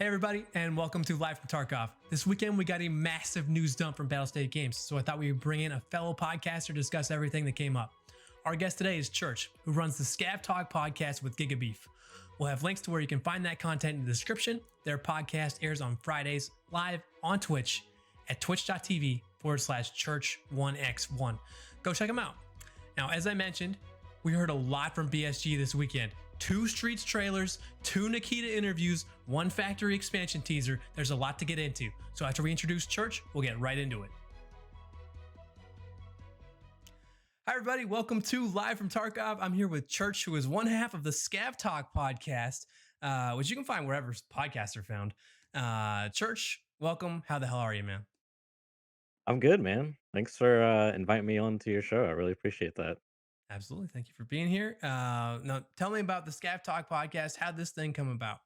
Hey everybody, and welcome to Live from Tarkov. This weekend we got a massive news dump from Battlestate Games, so I thought we would bring in a fellow podcaster to discuss everything that came up. Our guest today is Church, who runs the Scav Talk podcast with Gigabeef. We'll have links to where you can find that content in the description. Their podcast airs on Fridays live on Twitch at twitch.tv/Church1x1. Go check them out. Now, as I mentioned, we heard a lot from BSG this weekend. 2 Streets trailers, 2 Nikita interviews, 1 factory expansion teaser. There's a lot to get into. So after we introduce Church, we'll get right into it. Hi everybody, welcome to Live from Tarkov. I'm here with Church, who is one half of the Scav Talk podcast, which you can find wherever podcasts are found. Church, welcome. How the hell are you, man? I'm good, man. Thanks for inviting me on to your show. I really appreciate that. Absolutely. Thank you for being here. Now, tell me about the Scav Talk podcast. How'd this thing come about?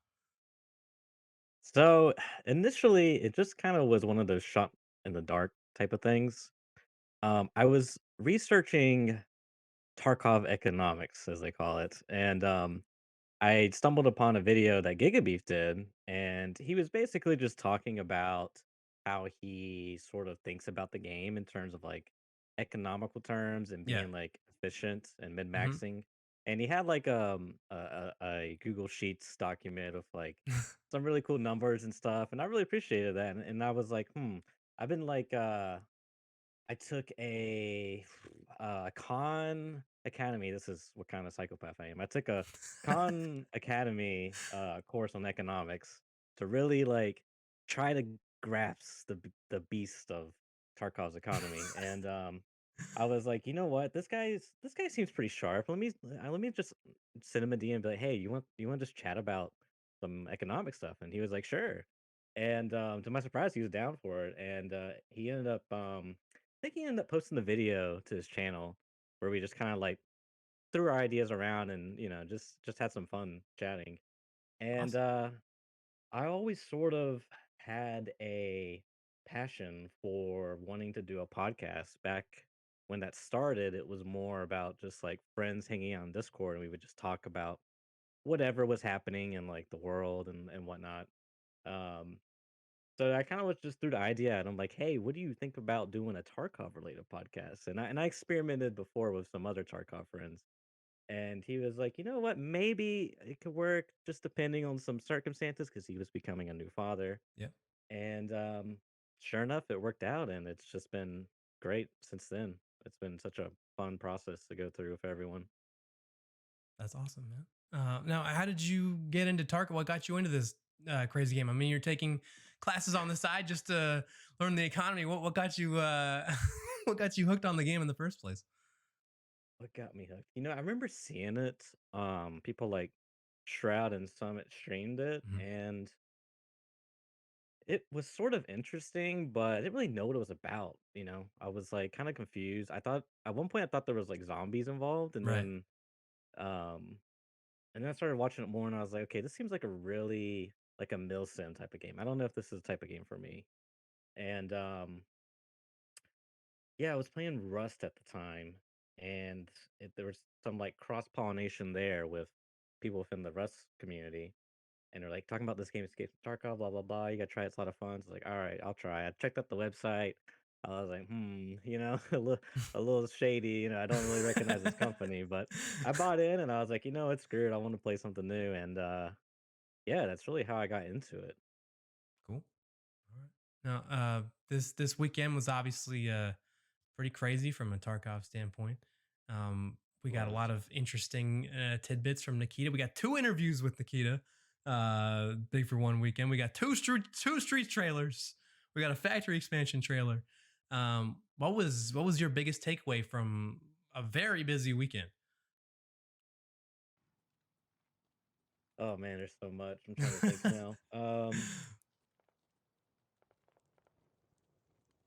So initially, it just kind of was one of those shot in the dark type of things. I was researching Tarkov economics, as they call it, and I stumbled upon a video that Gigabeef did, and he was basically just talking about how he sort of thinks about the game in terms of like economical terms and Yeah. being like efficient and min Hmm. maxing. And he had like a Google Sheets document of like some really cool numbers and stuff, and I really appreciated that. And I was like, I've been like I took a con academy. This is what kind of psychopath I am. I took a con academy course on economics to really like try to grasp the beast of Tarkov's economy. And I was like, you know what, this guy seems pretty sharp. Let me just send him a DM and be like, hey, you want to just chat about some economic stuff? And he was like, sure. And to my surprise, he was down for it. And he ended up I think he ended up posting the video to his channel where we just kind of like threw our ideas around and just had some fun chatting. And Awesome. I always sort of had a passion for wanting to do a podcast. Back when that started, it was more about just like friends hanging out on Discord, and we would just talk about whatever was happening in like the world and whatnot. Um, so I kind of was just through the idea, and I'm like, "Hey, what do you think about doing a Tarkov related podcast?" And I experimented before with some other Tarkov friends, and he was like, "You know what? Maybe it could work, just depending on some circumstances," because he was becoming a new father. Yeah. And sure enough, it worked out, and it's just been great since then. It's been such a fun process to go through with everyone. That's awesome, man. Now, how did you get into Tarkov? What got you into this crazy game? I mean, you're taking classes on the side just to learn the economy. What got you? What got you hooked on the game in the first place? What got me hooked? I remember seeing it. People like Shroud and Summit streamed it, Mhm. and it was sort of interesting, but I didn't really know what it was about. I was, like, kinda confused. I thought at one point, I thought there was, like, zombies involved, Right. um and then I started watching it more, and I was like, "Okay, this seems like a really like a milsim type of game. I don't know if this is the type of game for me." And, yeah, I was playing Rust at the time, and there was some, like, cross-pollination there with people within the Rust community. And they're like talking about this game, Escape from Tarkov, blah blah blah. You gotta try it, it's a lot of fun. So like, all right, I'll try. I checked out the website. I was like, a little shady. I don't really recognize this company, but I bought in, and I was like, it's screwed. I want to play something new, and yeah, that's really how I got into it. Cool. All right. Now, this weekend was obviously pretty crazy from a Tarkov standpoint. We got a lot Was of interesting tidbits from Nikita. We got 2 interviews with Nikita. Big for one weekend. We got two street trailers. We got a factory expansion trailer. What was your biggest takeaway from a very busy weekend? Oh man, there's so much. I'm trying to think now.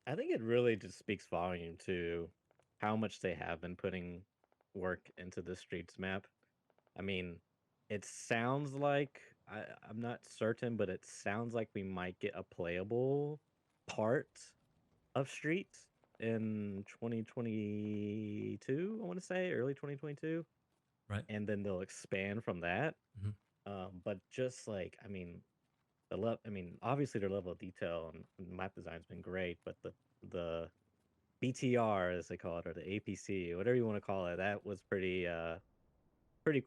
I think it really just speaks volume to how much they have been putting work into the streets map. I mean, it sounds like I'm not certain, but it sounds like we might get a playable part of Streets in 2022. I want to say early 2022, Right. and then they'll expand from that. Mhm. But just like, I mean, I mean, obviously their level of detail and map design's been great, but the BTR as they call it, or the APC, whatever you want to call it, that was pretty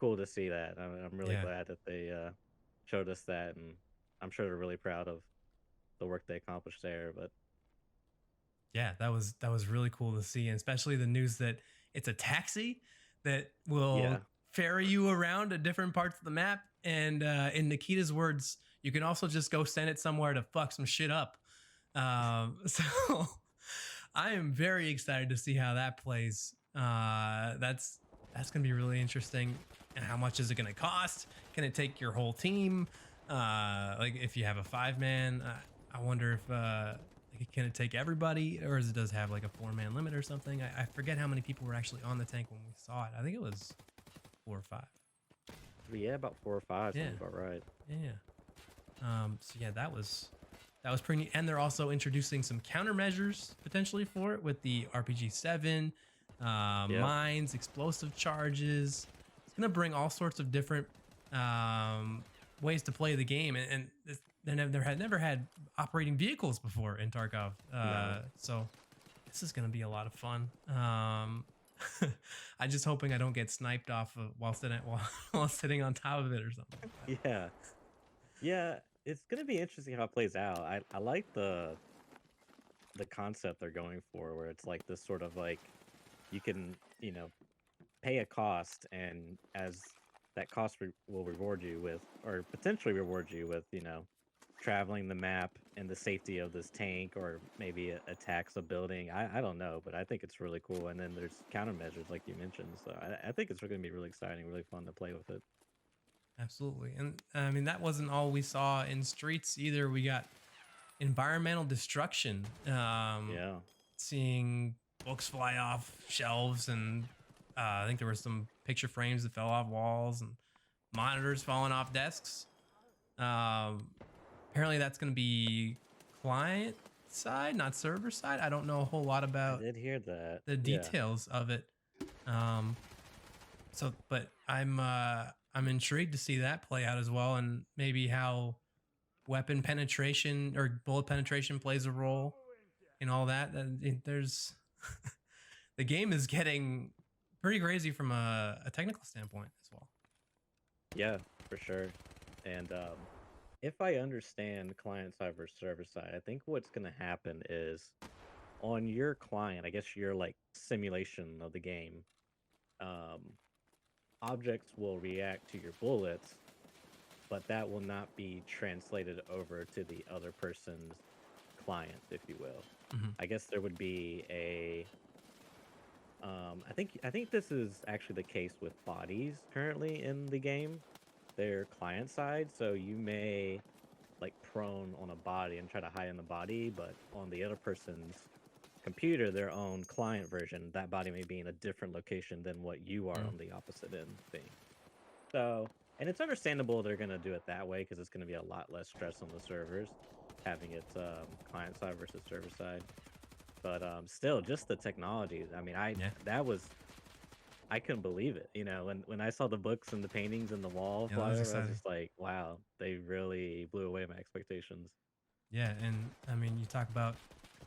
cool to see that. I'm really Yeah. glad that they showed us that, and I'm sure they're really proud of the work they accomplished there. But Yeah, that was really cool to see, and especially the news that it's a taxi that will yeah, ferry you around to different parts of the map. And in Nikita's words, you can also just go send it somewhere to fuck some shit up. So I am very excited to see how that plays. That's gonna be really interesting. And how much is it gonna cost? Can it take your whole team? Like if you have a 5-man, I wonder if like, can it take everybody, or does it does have like a 4-man limit or something? I forget how many people were actually on the tank when we saw it. I think it was 4 or 5. but yeah, about 4 or 5 Yeah, sounds about right. yeah. So yeah, that was pretty neat. And they're also introducing some countermeasures potentially for it with the RPG 7, Yeah, mines, explosive charges. It's gonna bring all sorts of different ways to play the game, and there had never had operating vehicles before in Tarkov. no, So this is gonna be a lot of fun. I'm just hoping I don't get sniped off of while sitting on top of it or something like that. yeah, yeah. It's gonna be interesting how it plays out. I like the concept they're going for, where it's like this sort of like you can pay a cost, and as that cost will reward you with, or potentially reward you with, traveling the map and the safety of this tank, or maybe attacks a building. I don't know, but I think it's really cool. And then there's countermeasures like you mentioned. So I think it's going to be really exciting, really fun to play with it. Absolutely. And I mean, that wasn't all we saw in streets either. We got environmental destruction, Yeah, seeing books fly off shelves, and I think there were some picture frames that fell off walls and monitors falling off desks. Um, Apparently, that's going to be client side, not server side. I don't know a whole lot I about did hear that. the Yeah, details of it. Um, but I'm intrigued to see that play out as well, and maybe how weapon penetration or bullet penetration plays a role in all that. And there's the game is getting pretty crazy from a technical standpoint as well. yeah, for sure. And if I understand client side versus server side, I think what's going to happen is on your client, I guess your like simulation of the game, um, objects will react to your bullets, but that will not be translated over to the other person's client, if you will. Hmm. I guess there would be a I think this is actually the case with bodies currently in the game. They're client side, so you may like prone on a body and try to hide in the body, but on the other person's computer, their own client version, that body may be in a different location than what you are on the opposite end thing. So, and it's understandable they're gonna do it that way because it's gonna be a lot less stress on the servers having it client side versus server side. But still, just the technology. I mean, Yeah, I couldn't believe it. When I saw the books and the paintings and the wall yeah, that was flyover, I was exciting. just like, wow, they really blew away my expectations. Yeah, and I mean, you talk about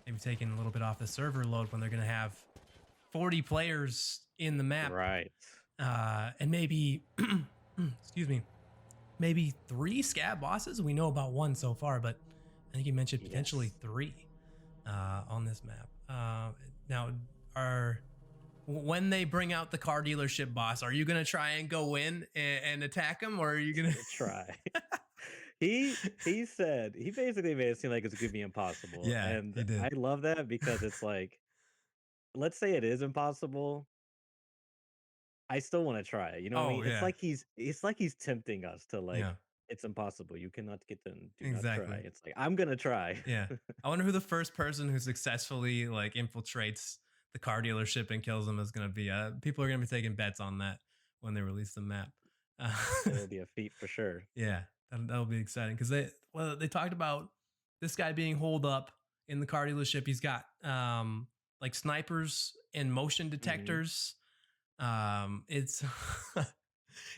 maybe taking a little bit off the server load when they're going to have 40 players in the map, Right. and maybe, excuse me, maybe 3 scav bosses. We know about 1 so far, but I think you mentioned potentially Yes. 3 on this map. Now, are when they bring out the car dealership boss, are you gonna try and go in and attack him, or are you gonna? Gonna try. He basically made it seem like it's gonna be impossible. Yeah, And he I did. love that because it's like, let's say it is impossible, I still want to try it. You know what I Oh mean? It's yeah, like he's tempting us to like, yeah, it's impossible. You cannot get them. Do not try. exactly. It's like I'm gonna try. Yeah. I wonder who the first person who successfully like infiltrates the car dealership and kills them is going to be. People are going to be taking bets on that when they release the map. Uh, It'll be a feat for sure. yeah, that'll be exciting because they talked about this guy being holed up in the car dealership. He's got like snipers and motion Hmm. detectors. It's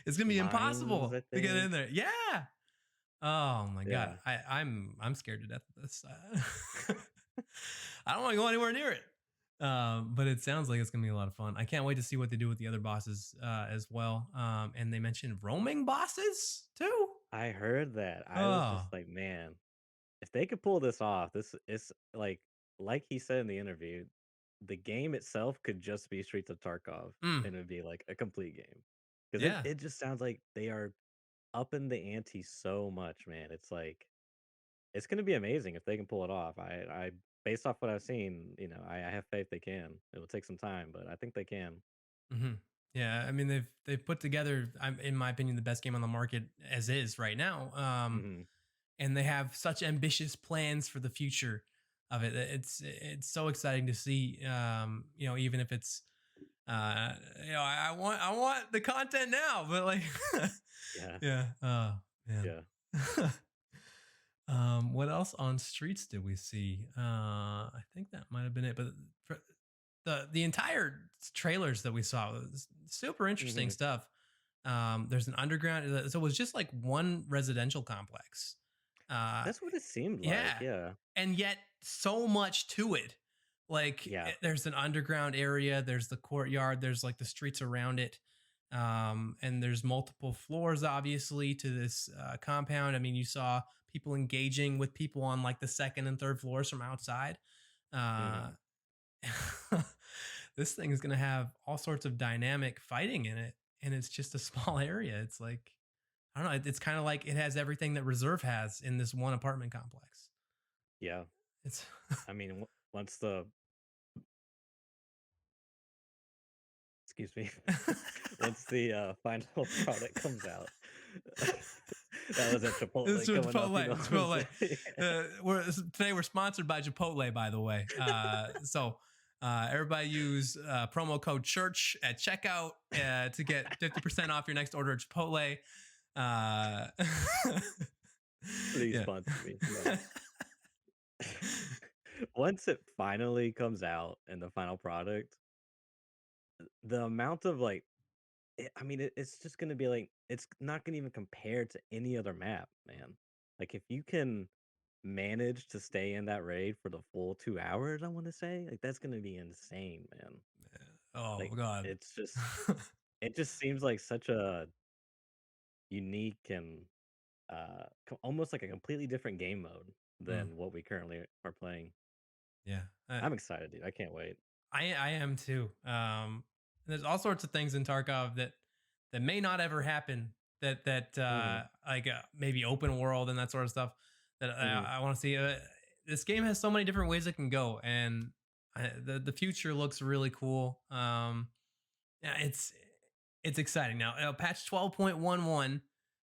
it's gonna be Mines, impossible I to get in think. there. Yeah, Oh my god, Yeah. I'm scared to death of this. I don't want to go anywhere near it. But it sounds like it's gonna be a lot of fun. I can't wait to see what they do with the other bosses as well. And they mentioned roaming bosses too. I heard that. I was just Oh, like, man, if they could pull this off, this is like he said in the interview, the game itself could just be Streets of Tarkov mm, and it would be like a complete game. Because yeah. it just sounds like they are upping the ante so much, man. It's like it's gonna be amazing if they can pull it off. I based off what I've seen, I have faith they can. It will take some time, but I think they can. Hmm. Yeah, I mean they've put together, in my opinion, the best game on the market as is right now. Hmm. And they have such ambitious plans for the future of it. It's so exciting to see. Even if it's uh, I want the content now, but like, Yeah, yeah. Oh man. yeah. What else on streets did we see? I think that might have been it. But for the entire trailers that we saw was super interesting Hmm. stuff. There's an underground, so it was just like one residential complex. Uh, That's what it seemed like. yeah, Yeah, and yet so much to it. Like yeah. there's an underground area, there's the courtyard, there's like the streets around it, and there's multiple floors, obviously, to this compound. I mean, you saw people engaging with people on like the second and third floors from outside. Uh, Hmm. this thing is going to have all sorts of dynamic fighting in it, and it's just a small area. It's like, I don't know. It's kind of like it has everything that Reserve has in this one apartment complex. Yeah. It's I mean, once the excuse me, once the final product comes out, that was at it's Chipotle coming up. Chipotle. What I'm saying? Chipotle. Today we're sponsored by Chipotle, by the way. Everybody use promo code Church at checkout to get 50% off your next order at Chipotle. Uh, Please yeah. sponsor me. No. Once it finally comes out in the final product, the amount of like, I mean, it's just gonna be like, it's not gonna even compare to any other map, man. Like, if you can manage to stay in that raid for the full 2 hours, I want to say, like, that's gonna be insane, man. Oh Like, God. it's just, it just seems like such a unique and almost like a completely different game mode Mm, than what we currently are playing. yeah. I'm excited, dude. I can't wait. I am too. There's all sorts of things in Tarkov that may not ever happen. Hmm. Like maybe open world and that sort of stuff that Hmm. I want to see. This game has so many different ways it can go, and the future looks really cool. Yeah, it's exciting now. Patch 12.11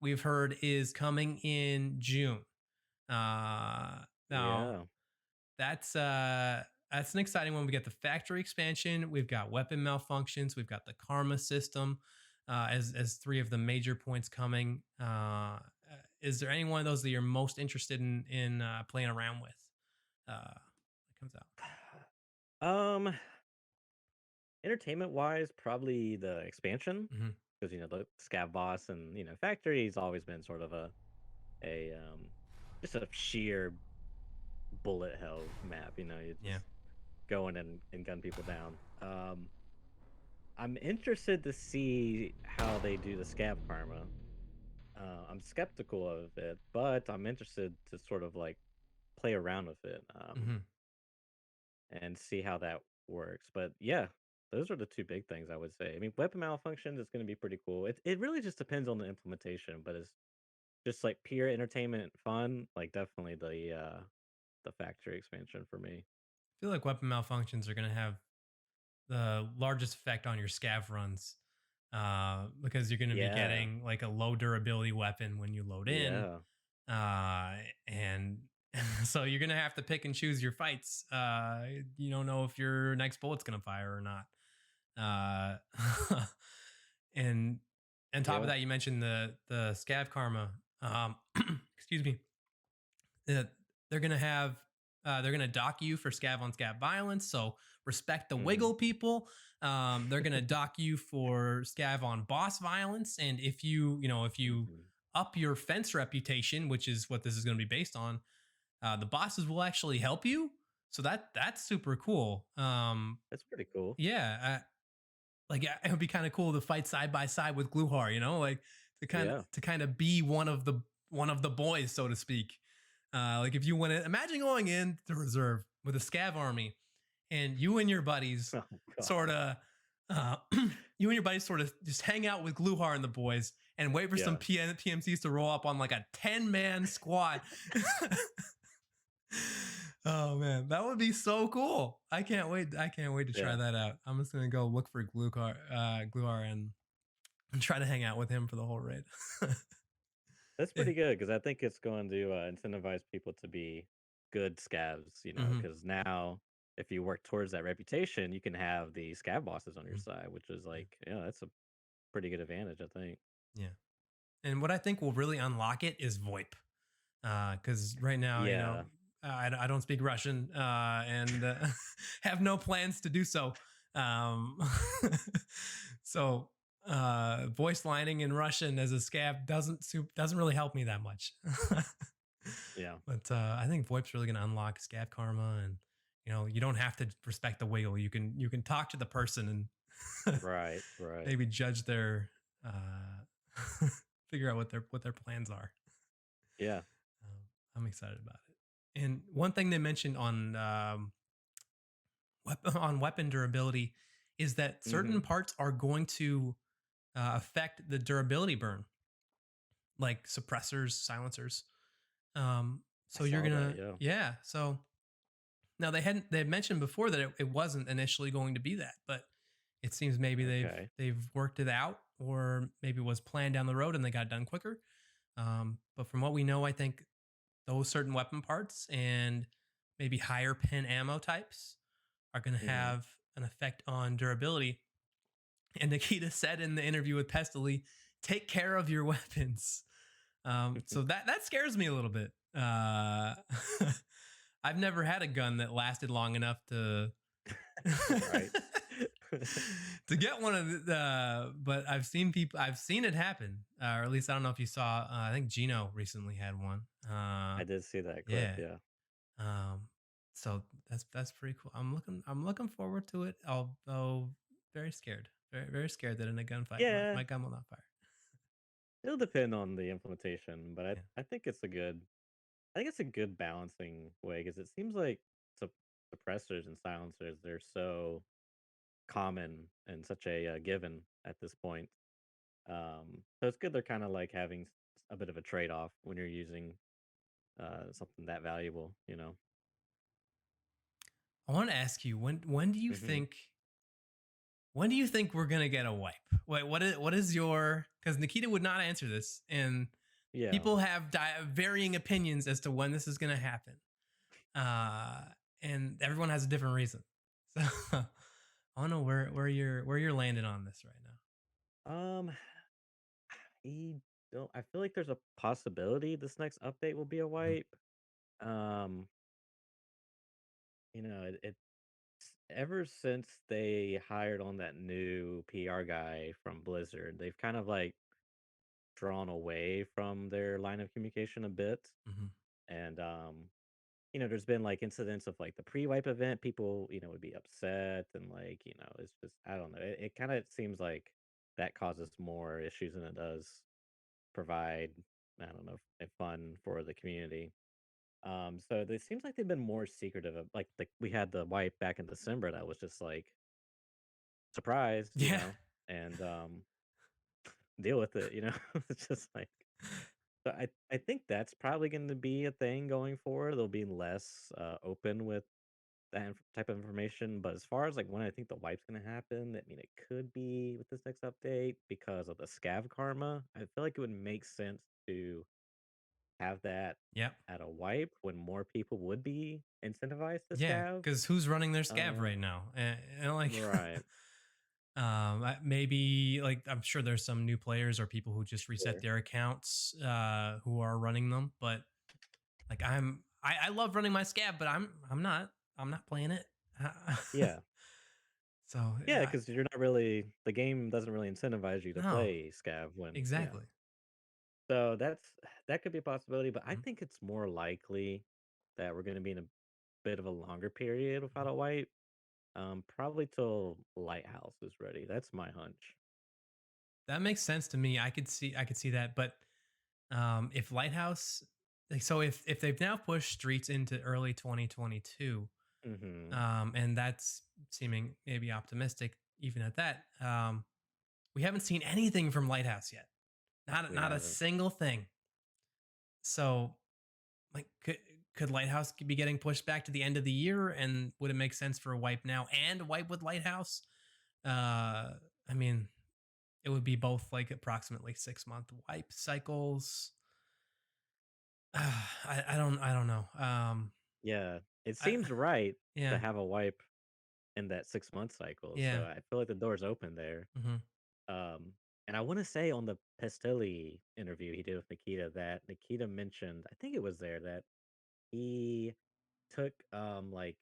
we've heard is coming in June. Now Yeah. that's an exciting one. We got the factory expansion, we've got weapon malfunctions, we've got the karma system as three of the major points coming. Is there any one of those that you're most interested in playing around with? That comes out. Um, entertainment wise, probably the expansion Hmm. because the scav boss and factory's always been sort of a just a sheer bullet hell map. You Yeah. just go in and gun people down. I'm interested to see how they do the scav karma. I'm skeptical of it, but I'm interested to sort of like play around with it. Hmm. And see how that works. But yeah, those are the two big things I would say. I mean, weapon malfunction is going to be pretty cool. It really just depends on the implementation, but it's just like pure entertainment fun. Like definitely the factory expansion for me. I feel like weapon malfunctions are going to have the largest effect on your scav runs because you're going to be Yeah, getting like a low durability weapon when you load in, yeah. and so you're going to have to pick and choose your fights. You don't know if your next bullet's going to fire or not. And on top of Yeah. that, you mentioned the scav karma. Excuse me. that they're gonna have they're gonna dock you for scav on scav violence. So respect the Hmm. wiggle, people. They're gonna dock you for scav on boss violence, and if you up your fence reputation, which is what this is going to be based on, the bosses will actually help you. So that's super cool. That's pretty cool. Yeah, like it would be kind of cool to fight side by side with Gluhar, like Yeah. to kind of be one of the boys, so to speak. Like if you went in, imagine going in the reserve with a scav army, and you and your buddies Oh sort god. of, uh, you and your buddies sort of just hang out with Gluhar and the boys, and wait for some Yeah. PMCs to roll up on like a 10-man squad. Oh man, that would be so cool. I can't wait. I can't wait to try Yeah. that out. I'm just gonna go look for Gluhar and try to hang out with him for the whole raid. That's Yeah. pretty good because I think it's going to incentivize people to be good scavs, Mhm, because now if you work towards that reputation, you can have the scav bosses on your mhm. side, which is Yeah. like, yeah, that's a pretty good advantage, I think. Yeah. And what I think will really unlock it is VoIP. Because right now, Yeah. I don't speak Russian and have no plans to do so. Um, so voice lining in Russian as a scab doesn't really help me that much. Yeah. But I think VoIP's really going to unlock Scav Karma, and you don't have to respect the wiggle. You can talk to the person and Right. Right. maybe judge their figure out what their plans are. Yeah. Um, I'm excited about it. And one thing they mentioned on on weapon durability is that Hmm. certain parts are going to affect the durability burn, like suppressors, silencers. I So you're saw that. gonna, Yeah. yeah. So now they had mentioned before that it wasn't initially going to be that, but it seems maybe Okay. they've worked it out, or maybe it was planned down the road and they got done quicker. But from what we know, I think those certain weapon parts and maybe higher pin ammo types are going to Hmm. have an effect on durability. And Nikita said in the interview with Pestily, take care of your weapons. So that scares me a little bit. I've never had a gun that lasted long enough to Right. to get one of the. But I've seen it happen, or at least I don't know if you saw. I think Gino recently had one. I did see that clip. Yeah. Yeah. Um, so that's pretty cool. I'm looking forward to it. Although very scared, very scared that in a gunfight Yeah. my gun will not fire. It'll depend on the implementation, but Yeah. I think it's a good I think it's a good balancing way because it seems like sup- suppressors and silencers they're so common and such a given at this point. So it's good they're kind of like having a bit of a trade off when you're using something that valuable. I want to ask you Hmm. when do you think we're gonna get a wipe? Wait, what is your? Because Nikita would not answer this, and Yeah. people have varying opinions as to when this is gonna happen. Uh, and everyone has a different reason. So I don't know where you're landing on this right now. Um, I don't. I feel like there's a possibility this next update will be a Mhm, wipe. Um, it ever since they hired on that new PR guy from Blizzard, they've kind of like drawn away from their line of communication a bit. mhm. And there's been like incidents of like the pre-wipe event, people, would be upset and like, it's just I don't know. It kind of seems like that causes more issues than it does provide, I don't know, fun for the community. So it seems like they've been more secretive like we had the wipe back in December that was just like surprise, Yeah, and deal with it. It's just like so I think that's probably going to be a thing going forward. They'll be less open with that type of information. But as far as like when I think the wipe's going to happen, I mean, it could be with this next update because of the scav karma. I feel like it would make sense to have that yep, at a wipe when more people would be incentivized to yeah. scav. Because who's running their scav Uh, right now? And like, right. maybe like I'm sure there's some new players or people who just reset Sure. their accounts who are running them. But like I love running my scav, but I'm not playing it. Yeah. So Yeah, because you're not really the game doesn't really incentivize you to no, play scav when yeah. exactly. So that could be a possibility, but I Mhm. think it's more likely that we're gonna be in a bit of a longer period without Mhm. a wipe. Probably till Lighthouse is ready. That's my hunch. That makes sense to me. I could see that, but if Lighthouse, like, so if they've now pushed Streets into early 2022, Hmm. and that's seeming maybe optimistic even at that. We haven't seen anything from Lighthouse yet. We Not a haven't. single thing. So, like, could Lighthouse be getting pushed back to the end of the year? And would it make sense for a wipe now and a wipe with Lighthouse? I mean, it would be both like approximately 6 month wipe cycles. I don't know. Yeah, it I seems right to yeah have a wipe in that 6 month cycle. So yeah. I feel like the door's open there. Hmm. Um, and I want to say on the Pestilli interview he did with Nikita that Nikita mentioned, I think it was there that he took like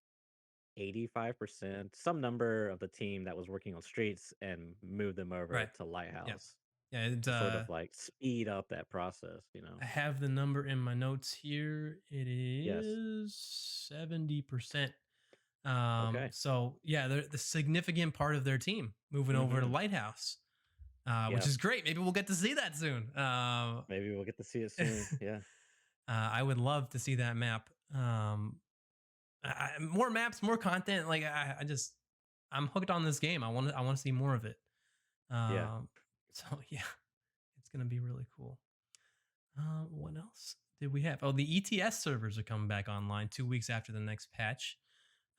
85%, some number of the team that was working on streets and moved them over Right. to Yeah. Lighthouse Yeah. It's to sort of like speed up that process. I have the number in my notes here. It Yes. is 70%. Okay. So yeah, the significant part of their team moving over to Hmm. Lighthouse, which Yeah. is great. Maybe we'll get to see that soon. Maybe we'll get to see it soon. Yeah. I would love to see that map. More maps, more content. Like I'm hooked on this game. I want to see more of it. Yeah. Um, so yeah, it's gonna be really cool. What else did we have? Oh, the ETS servers are coming back online 2 weeks after the next patch,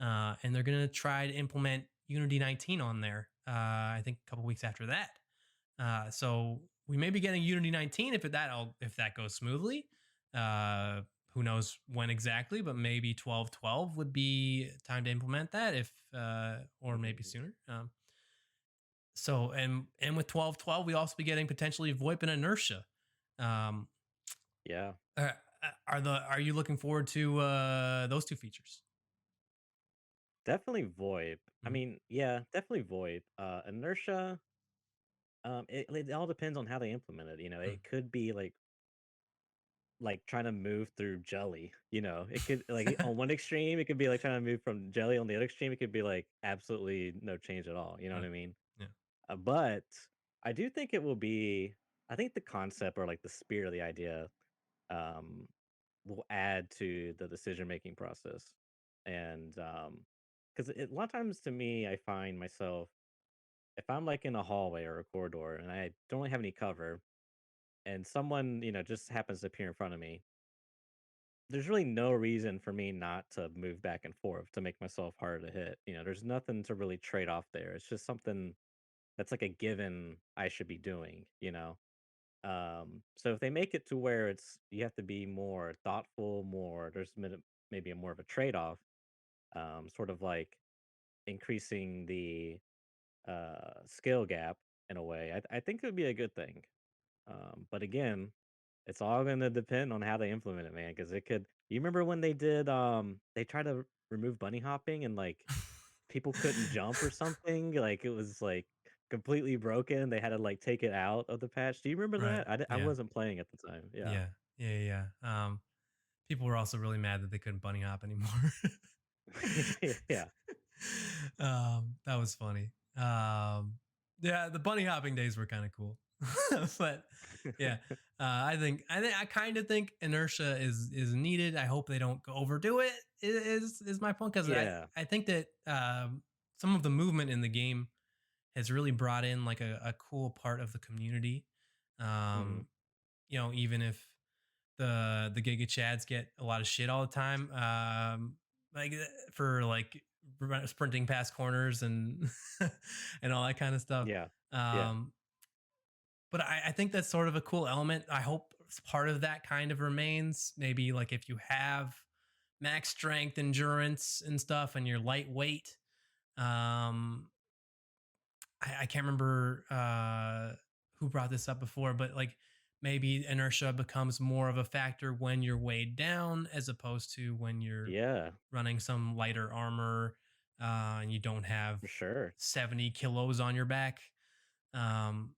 and they're gonna try to implement Unity 19 on there. I think a couple weeks after that. So we may be getting Unity 19 if that goes smoothly. Uh, who knows when exactly, but maybe 12.12 would be time to implement that if or maybe Mhm. sooner. So and with 12.12, we also be getting potentially VoIP and Inertia. Um, Yeah. are you looking forward to those two features? Definitely VoIP. I Mhm. mean, yeah, definitely VoIP. Inertia, it all depends on how they implement it. Mm. It could be like trying to move through jelly. It could on one extreme, it could be like trying to move from jelly. On the other extreme, it could be like absolutely no change at all. You know what Mm. I mean? Yeah. But I do think it will be. I think the concept or like the spirit of the idea um, will add to the decision making process, and because a lot of times to me, I find myself if I'm like in a hallway or a corridor and I don't really have any cover, and someone just happens to appear in front of me. There's really no reason for me not to move back and forth to make myself harder to hit. There's nothing to really trade off there. It's just something that's like a given I should be doing. So if they make it to where it's you have to be more thoughtful, more maybe a more of a trade-off, sort of like increasing the skill gap in a way, I think it would be a good thing. But again, it's all gonna depend on how they implement it, man. Because it could. You remember when they tried to remove bunny hopping and like people couldn't jump or something? Like it was like completely broken. They had to like take it out of the patch. Do you remember Right. that? I Yeah. wasn't playing at the time. Yeah. Yeah. Yeah. Yeah. People were also really mad that they couldn't bunny hop anymore. Yeah. That was funny. Yeah, the bunny hopping days were kind of cool, but yeah, I kind of think inertia is needed. I hope they don't overdo it. Is my point because Yeah. I think that some of the movement in the game has really brought in like a cool part of the community. Mhm. Um, even if the Giga Chads get a lot of shit all the time, for like sprinting past corners and and all that kind of stuff. Yeah. Yeah. Um, but I think that's sort of a cool element. I hope part of that kind of remains. Maybe like if you have max strength, endurance, and stuff, and you're lightweight. Um, I can't remember who brought this up before, but like maybe inertia becomes more of a factor when you're weighed down as opposed to when you're Yeah. running some lighter armor and you don't have For sure. 70 kilos on your back. Um,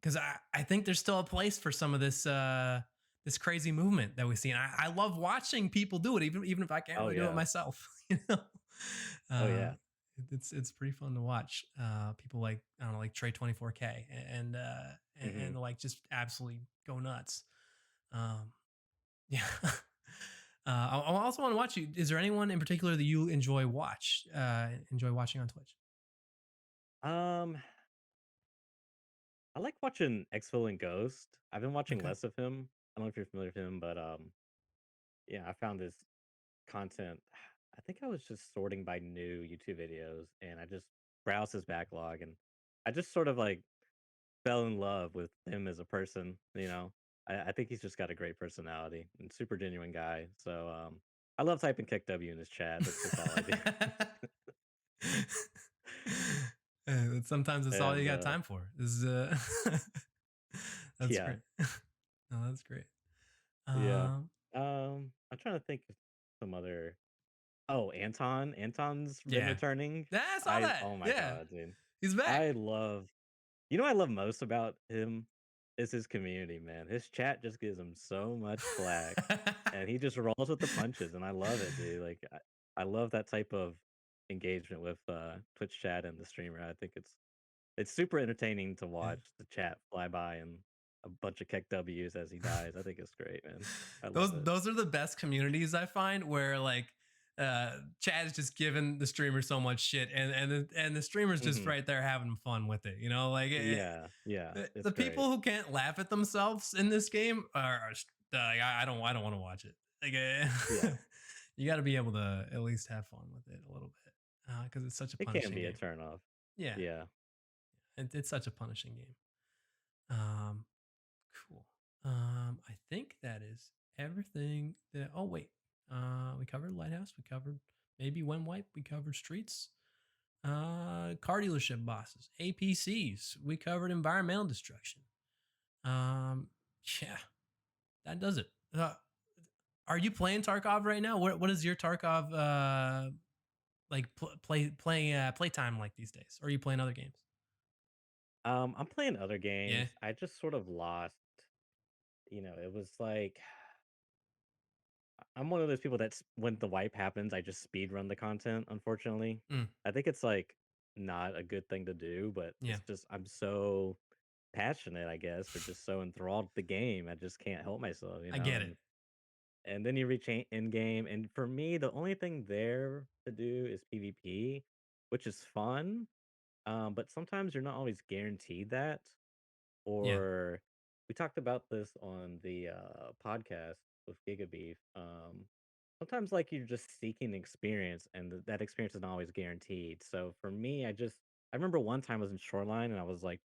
because I think there's still a place for some of this this crazy movement that we see. And I love watching people do it, even if I can't Oh really do it yeah. myself. You know, Oh uh, yeah. it's pretty fun to watch. People like I don't know, like Trey 24K Hmm. and like just absolutely go nuts. Um, yeah. I also want to watch you. Is there anyone in particular that you enjoy watching on Twitch? Um, I like watching Exfil and Ghost. I've been watching Okay. less of him. I don't know if you're familiar with him, but yeah, I found his content. I think I was just sorting by new YouTube videos, and I just browsed his backlog, and I just sort of like fell in love with him as a person. I think he's just got a great personality and super genuine guy. So I love typing kick W in his chat. That's all I do. Sometimes that's all you And got time for. Is that's yeah, great. No, that's great. yeah. Um, I'm trying to think of some other. Oh, Anton. Anton's been yeah, returning. yeah, I saw that. Oh my Yeah, god, dude. he's back. I love what I love most about him is his community, man. His chat just gives him so much flack, and he just rolls with the punches, and I love it, dude. Like I love that type of engagement with Twitch chat and the streamer. I think it's super entertaining to Yeah. watch the chat fly by and a bunch of Keck W's as he dies. I think it's great, man. I love those it. those are the best communities I find where like Chad is just giving the streamer so much shit and the streamer's just Hmm. right there having fun with it, you know, like Yeah, yeah, it's the great. people who can't laugh at themselves in this game like, I don't want to watch it, like Yeah, you got to be able to at least have fun with it a little bit because it's such a it can punishing be a game. turn off. Yeah, Yeah. it's such a punishing game. um Cool. I think that is everything that. Oh wait, we covered Lighthouse. We covered maybe When Wipe. We covered Streets. Car dealership bosses, APCs. We covered environmental destruction. Um, yeah, that does it. Are you playing Tarkov right now? What is your Tarkov like play time like these days? Or are you playing other games? I'm playing other Yeah. games. I just sort of lost, it was like I'm one of those people that's when the wipe happens, I just speed run the content, unfortunately. Mm, I think it's like not a good thing to do, but yeah. it's just I'm so passionate, I guess, or just so enthralled with the game. I just can't help myself, I get it. and then you reach end game, and for me, the only thing there to do is PvP, which is fun. But sometimes you're not always guaranteed that. Yeah. Or we talked about this on the podcast with Gigabeef. Sometimes like you're just seeking experience, and that experience is not always guaranteed. So for me, I remember one time I was in Shoreline, and I was like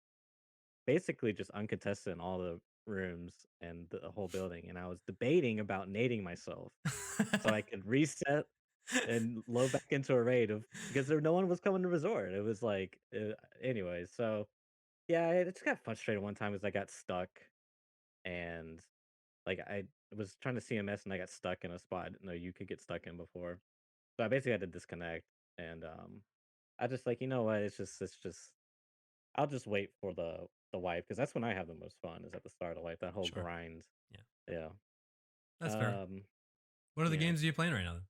basically just uncontested in all the rooms and the whole building, and I was debating about nading myself so I could reset and load back into a raid of because no one was coming to resort. It was like, anyways. So yeah, I just got frustrated one time as I got stuck, and like I was trying to CMS and I got stuck in a spot no you could get stuck in before. So I basically had to disconnect, and I just like, you know what, it's just I'll just wait for the wipe because that's when I have the most fun is at the start of life, that whole Sure. grind. Yeah, Yeah. that's fair. Um What are the yeah. games are you playing right now? Then?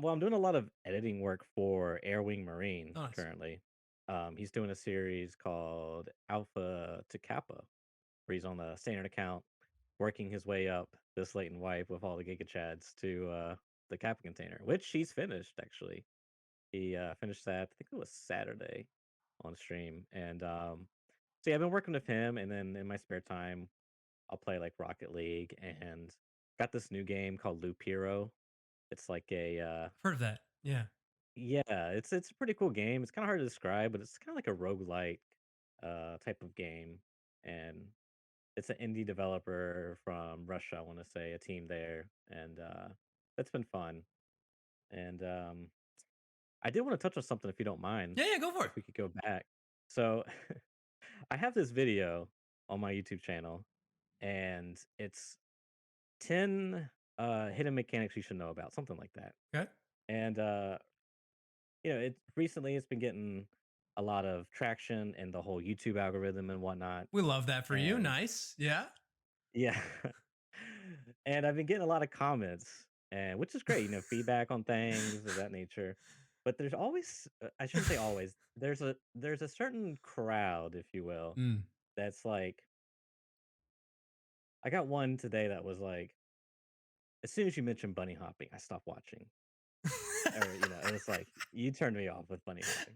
Well, I'm doing a lot of editing work for Airwing Marine Oh, nice. currently. He's doing a series called Alpha to Kappa, where he's on the standard account, working his way up this latent wipe with all the Giga Chads to the Kappa container, which he's finished actually. He finished that, I think it was Saturday on stream. And so yeah, I've been working with him, and then in my spare time, I'll play like Rocket League and got this new game called Loop Hero. It's like a I've heard of that. Yeah. yeah, it's a pretty cool game. It's kind of hard to describe, but it's kind of like a roguelike type of game. And it's an indie developer from Russia, I want to say, a team there, and that's been fun. And I did want to touch on something, if you don't mind, Yeah, yeah, go for it. if we could go back. So I have this video on my YouTube channel, and it's 10 hidden mechanics you should know about, something like that. Okay. And it recently it's been getting a lot of traction in the whole YouTube algorithm and whatnot. We love that for you. And Nice. Yeah. yeah, and I've been getting a lot of comments, and which is great, feedback on things of that nature. But there's always, I shouldn't say always, there's a certain crowd, if you will, Mm. that's like, I got one today that was like, as soon as you mentioned bunny hopping, I stopped watching. Or, it was like, you turned me off with bunny hopping.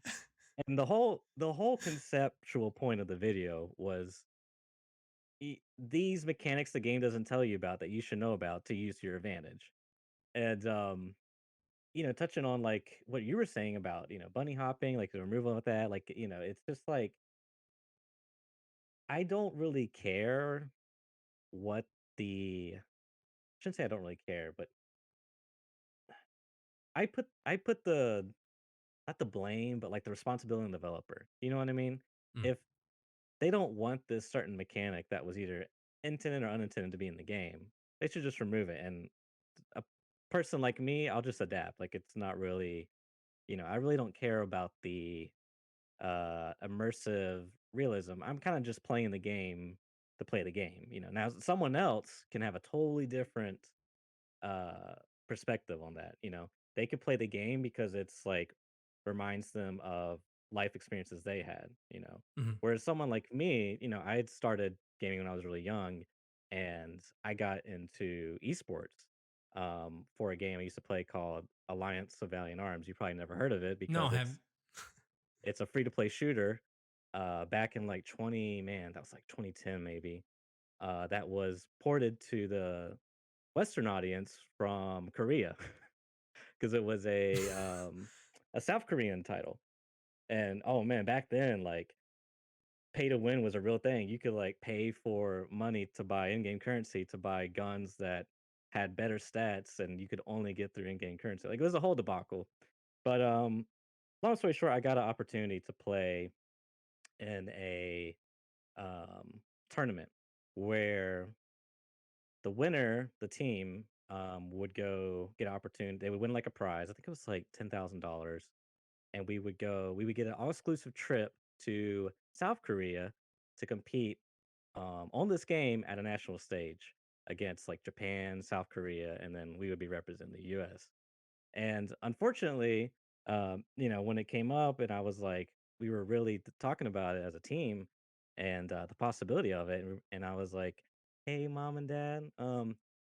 And the whole conceptual point of the video was these mechanics the game doesn't tell you about that you should know about to use to your advantage. And touching on like what you were saying about, bunny hopping, like the removal of that, like, it's just like I don't really care what the shouldn't say I don't really care, but I put the not the blame, but like the responsibility on the developer. You know what I mean? Mm. If they don't want this certain mechanic that was either intended or unintended to be in the game, they should just remove it. And a person like me, I'll just adapt. Like it's not really, I really don't care about the immersive realism. I'm kind of just playing the game to play the game. Now someone else can have a totally different uh perspective on that. They could play the game because it's like reminds them of life experiences they had. Mhm. Whereas someone like me, I had started gaming when I was really young, and I got into esports for a game I used to play called Alliance of Valiant Arms. You probably never heard of it No, because have it's a free to play shooter. Back in like 20, man, that was like 2010 maybe. That was ported to the Western audience from Korea because it was a South Korean title. And oh man, back then, like pay to win was a real thing. You could like pay for money to buy in-game currency to buy guns that had better stats, and you could only get through in-game currency. Like it was a whole debacle. But long story short, I got an opportunity to play in a tournament where the winner, the team, would go get an opportunity. They would win like a prize. I think it was like $10,000, and we would get an all exclusive trip to South Korea to compete on this game at a national stage against like Japan, South Korea, and then we would be representing the US. And unfortunately, when it came up and I was like, we were really talking about it as a team and the possibility of it. And I was like, hey, mom and dad,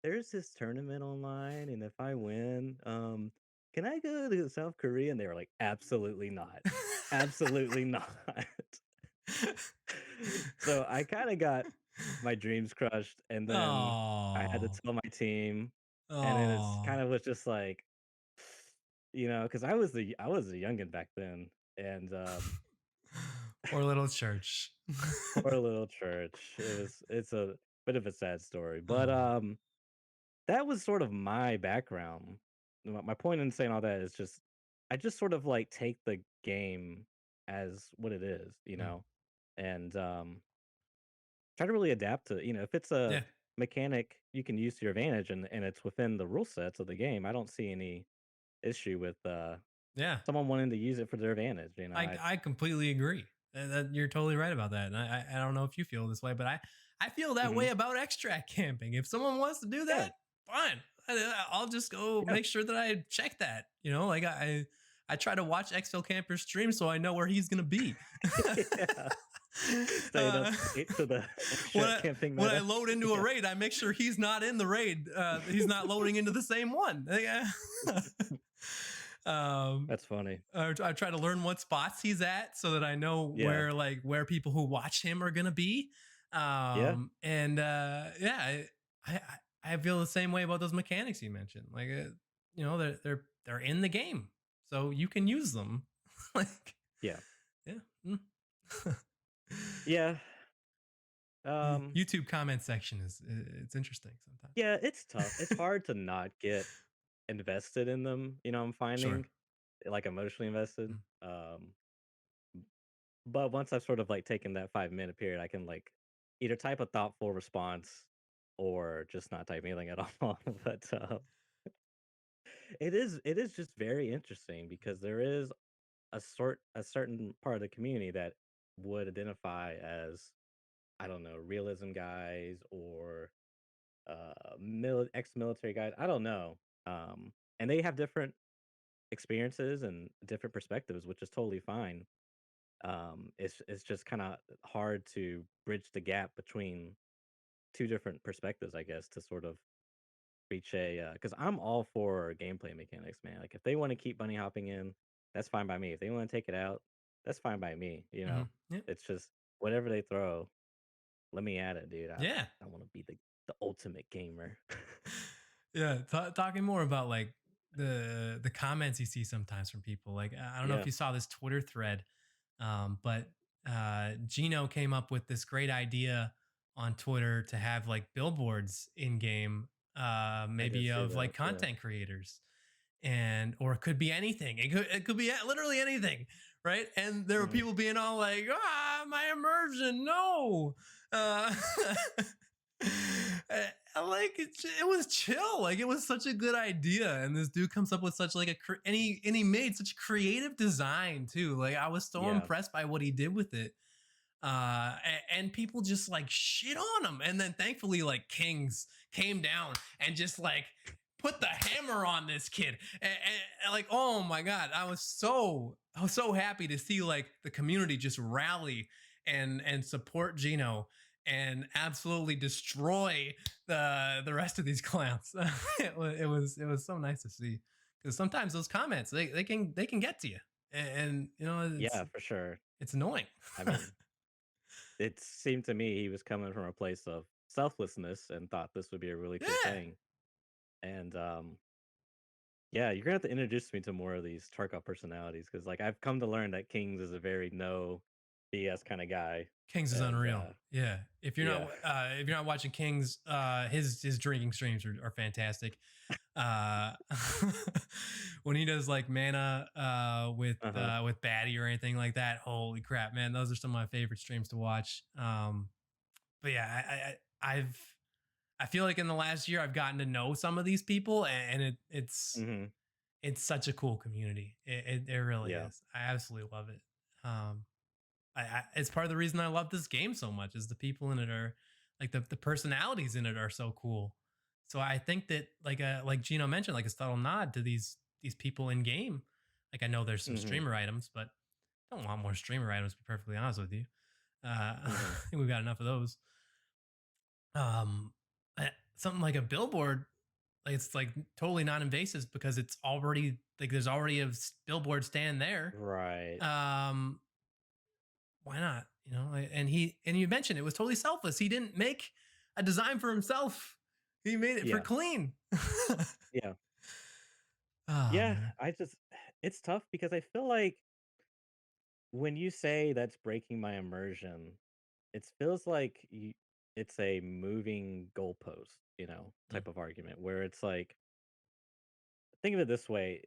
there's this tournament online. And if I win, can I go to South Korea? And they were like, absolutely not. Absolutely not. So I kind of got my dreams crushed. And then I had to Oh. tell my team. And then it's Oh. kind of was just like, because I was a youngin back then, and Poor little church. poor little church. It's a bit of a sad story, but Oh. that was sort of my background. My point in saying all that is just I just sort of like take the game as what it is, Mm. and try to really adapt to if it's a Yeah. mechanic you can use to your advantage and it's within the rule sets of the game. I don't see any issue with Yeah. someone wanting to use it for their advantage. I completely agree. That you're totally right about that. And I don't know if you feel this way, but I feel that way Mhm. about extract camping. If someone wants to do Yeah, that, fine. I'll just go yeah, make sure that I check that. Like I try to watch XL Camper stream so I know where he's gonna be. yeah. Staying up uh, late to the when extract I camping when I meta. load into a Yeah, raid, I make sure he's not in the raid. He's not loading into the same one. um, that's funny. I try to learn what spots he's at so that I know Yeah, where people who watch him are gonna be. yeah, And yeah, I I feel the same way about those mechanics you mentioned. Like, they're in the game, so you can use them. Like, yeah, yeah. Mm. yeah. Um, YouTube comment section is it's interesting sometimes. yeah, it's tough. It's hard to not get invested in them, I'm Sure. finding, like, emotionally invested. Mm. But once I've sort of, like, taken that 5-minute period, I can, like, either type a thoughtful response or just not type anything at all. But, it is just very interesting because there is a certain part of the community that would identify as, I don't know, realism guys or ex-military guys. I don't know. And they have different experiences and different perspectives, which is totally fine. It's just kind of hard to bridge the gap between two different perspectives, I guess, to sort of reach a because I'm all for gameplay mechanics, man. Like if they want to keep bunny hopping in, that's fine by me. If they want to take it out, that's fine by me. Yeah. It's just whatever they throw, let me at it, dude. Yeah. I want to be the ultimate gamer. Yeah, talking more about like the comments you see sometimes from people. Like I don't know if Yeah, you saw this Twitter thread, but Gino came up with this great idea on Twitter to have like billboards in game, I did maybe see of that. like Yeah. content creators, and or it could be anything. It could be literally anything, right? And there were Hmm. people being all like, "Ah, my immersion, no." Uh, like it was chill. Like it was such a good idea, and this dude comes up with such like and he made such creative design too. Like I was so Yeah. impressed by what he did with it. And people just like shit on him, and then thankfully like Kings came down and just like put the hammer on this kid, and like oh my god, I was so happy to see like the community just rally and support Gino and absolutely destroy the rest of these clowns. It was so nice to see, because sometimes those comments they can get to you, and you know Yeah, for sure. it's annoying. I mean, it seemed to me he was coming from a place of selflessness and thought this would be a really cool Yeah. thing. And yeah, you're gonna have to introduce me to more of these Tarkov personalities because, like, I've come to learn that Kings is a very no BS kind of guy, Kings is and unreal. Yeah. yeah, If you're not watching Kings, his drinking streams are fantastic. Uh when he does like mana uh huh, with Batty or anything like that, holy crap, man, those are some of my favorite streams to watch. But yeah, I feel like in the last year I've gotten to know some of these people, and hmm, it's such a cool community. It really yeah, is. I absolutely love it. Um it's part of the reason I love this game so much is the people in it are like the personalities in it are so cool. So I think that like Gino mentioned, like a subtle nod to these people in game. Like I know there's some hmm, streamer items, but I don't want more streamer items to be perfectly honest with you. I hmm, think we've got enough of those. Um Something like a billboard, like it's like totally non-invasive because it's already like there's already a billboard stand there. right, Um why not? You know, and you mentioned it was totally selfless. He didn't make a design for himself. He made it for yeah, clean. yeah, Oh yeah. man. It's tough because I feel like when you say that's breaking my immersion, it feels like it's a moving goalpost, Mm. type of argument where it's like, think of it this way.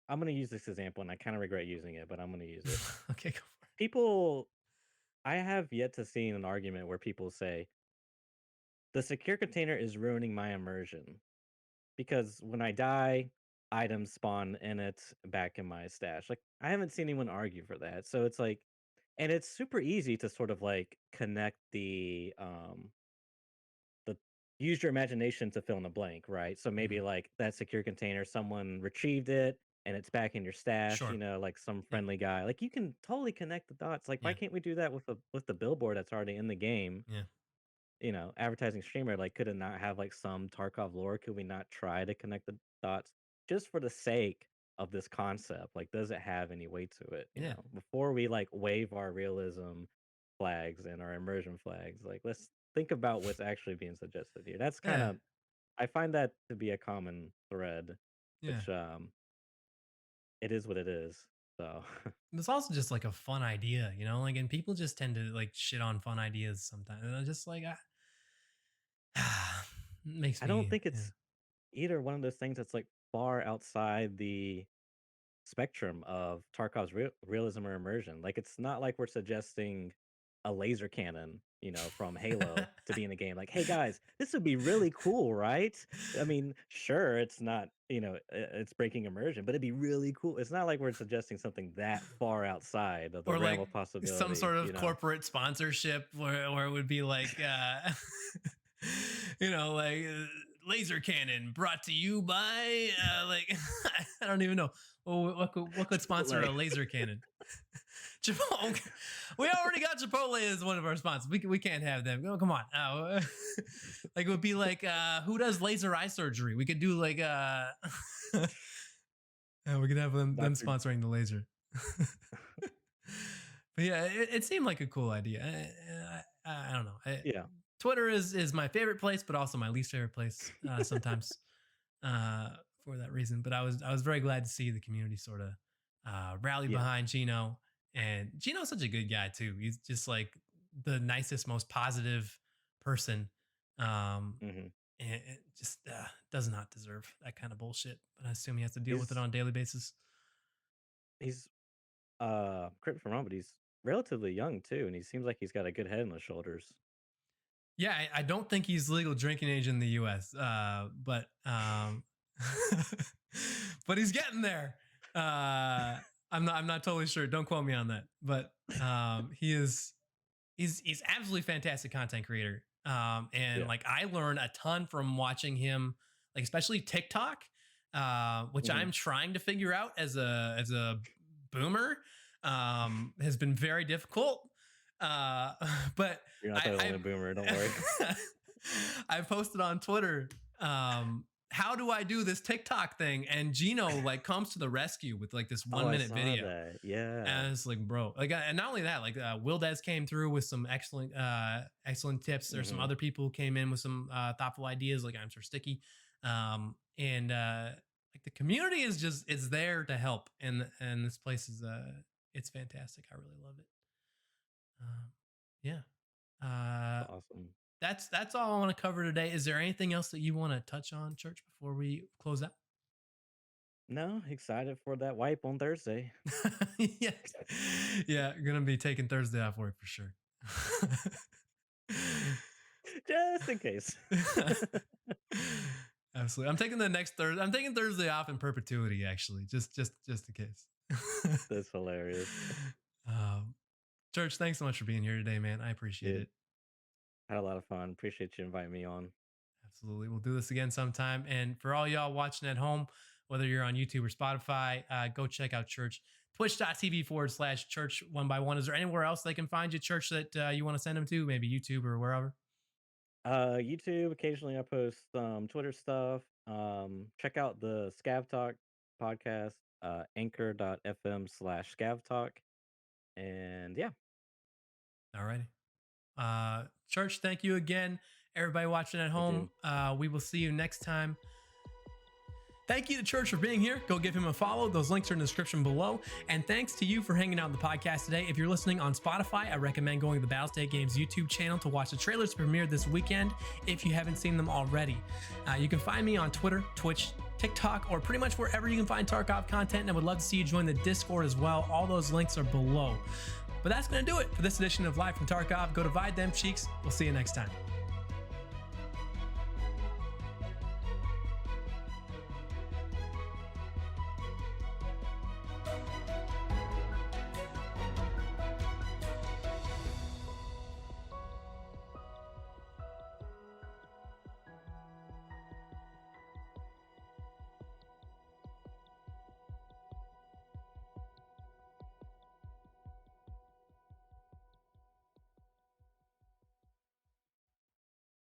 I'm going to use this example and I kind of regret using it, but I'm going to use it. Okay, go for People, I have yet to see an argument where people say, the secure container is ruining my immersion because when I die, items spawn in it back in my stash. Like, I haven't seen anyone argue for that. So it's like, and it's super easy to sort of like connect the use your imagination to fill in the blank, right? So it. maybe Mhm. like that secure container, someone retrieved it and it's back in your stash, Sure. like some Yeah. friendly guy. Like you can totally connect the dots. Like, why Yeah. can't we do that with the billboard that's already in the game? Yeah. Advertising streamer, like, could it not have like some Tarkov lore? Could we not try to connect the dots just for the sake of this concept? Like, does it have any weight to it? Yeah. Before we like wave our realism flags and our immersion flags, like, let's think about what's actually being suggested here. That's kind Yeah. of, I find that to be a common thread, Yeah. which it is what it is. So It's also just like a fun idea, you know? Like and people just tend to like shit on fun ideas sometimes. And I'm just like makes I don't me think yeah. it's either one of those things that's like far outside the spectrum of Tarkov's realism or immersion. Like, it's not like we're suggesting. a laser cannon, from Halo to be in the game. Like, hey guys, this would be really cool, right? I mean, sure, it's not, it's breaking immersion, but it'd be really cool. It's not like we're suggesting something that far outside of the Or realm like of some possibility, sort of corporate sponsorship where it would be like like laser cannon brought to you by like I don't even know. Well, what could sponsor Chipotle. a laser cannon? Chipotle. We already got Chipotle as one of our sponsors. We can't have them. Oh, come on. Like it would be like who does laser eye surgery? We could do like we could have them Dr. sponsoring the laser. But yeah, it seemed like a cool idea. I don't know. Yeah. Twitter is my favorite place, but also my least favorite place sometimes uh, for that reason. But I was very glad to see the community sort of rally Yeah. behind Gino, and Gino's such a good guy too. He's just like the nicest, most positive person, hmm and it just does not deserve that kind of bullshit. But I assume he has to deal with it He's on a daily basis. he's correct me if I'm wrong, but he's relatively young too, and he seems like he's got a good head on his shoulders. Yeah, I don't think he's legal drinking age in the U.S., but but he's getting there. I'm not totally sure. Don't quote me on that. But he's absolutely fantastic content creator. And Yeah. like I learn a ton from watching him, like especially TikTok, which hmm I'm trying to figure out as a boomer, has been very difficult. Uh, but You're not the only boomer, don't worry. I posted on Twitter, how do I do this TikTok thing? And Gino like comes to the rescue with like this Oh, I 1 minute saw video. that. Yeah. And it's like, bro, like, and not only that, like, Will Des came through with some excellent tips. There's some hmm other people who came in with some thoughtful ideas, like I'm Sir Sticky, and like the community is there to help, and this place is it's fantastic. I really love it. Yeah. Uh, Awesome. that's all I want to cover today. Is there anything else that you want to touch on, Church, before we close out? No, excited for that wipe on Thursday. Yeah, yeah, gonna be taking Thursday off work for sure. Just in case. Absolutely, I'm taking the next Thursday. I'm taking Thursday off in perpetuity, actually, just in case. That's hilarious. um, Church, thanks so much for being here today, man. I appreciate Yeah, it. had a lot of fun. Appreciate you inviting me on. Absolutely. We'll do this again sometime. And for all y'all watching at home, whether you're on YouTube or Spotify, go check out Church. Twitch.tv/Church 1x1. Is there anywhere else they can find you, Church, that you want to send them to? Maybe YouTube or wherever? YouTube, occasionally I post Twitter stuff. Check out the Scav Talk podcast, anchor.fm/Scav Talk. And yeah, All righty. Church, thank you again. Everybody watching at thank home, you. we will see you next time. Thank you to Church for being here. Go give him a follow. Those links are in the description below. And thanks to you for hanging out in the podcast today. If you're listening on Spotify, I recommend going to the Battlestate Games YouTube channel to watch the trailers premiere this weekend if you haven't seen them already. You can find me on Twitter, Twitch, TikTok, or pretty much wherever you can find Tarkov content. And I would love to see you join the Discord as well. All those links are below. But that's going to do it for this edition of Live from Tarkov. Go divide them cheeks. We'll see you next time.